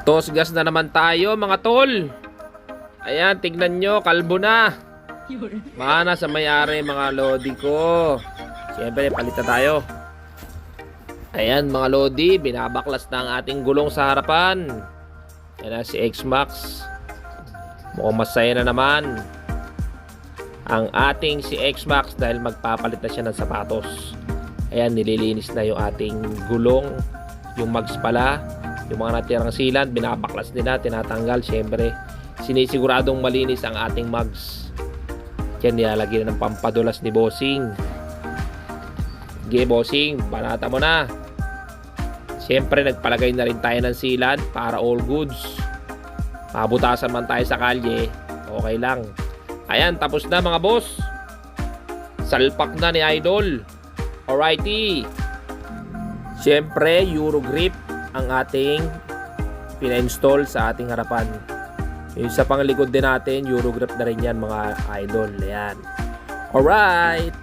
Toss gas na naman tayo mga tol. Ayan, tignan nyo, kalbo na. Mana sa may-ari mga lodi ko. Siyempre, palitan tayo. Ayan mga lodi, binabaklas na ang ating gulong sa harapan. Ayan na si X-Max. Mukhang masaya na naman ang ating si X-Max dahil magpapalit na siya ng sapatos. Ayan, nililinis na yung ating gulong. Yung mags pala, yung mga natirang sealant, binabaklas nila, tinatanggal. Siyempre, sinisiguradong malinis ang ating mags. Yan, nilalagyan ng pampadulas ni Bossing. Sige, Bossing, banata mo na. Siyempre, nagpalagay na rin tayo ng sealant para all goods. Mabutasan man tayo sa kalye, okay lang. Ayan, tapos na mga boss. Salpak na ni Idol. Alrighty. Siyempre, Euro grip ang ating pina-install sa ating harapan. Yung sa panglikod din natin, Euro grip na rin yan mga idol. Ayan. Alright.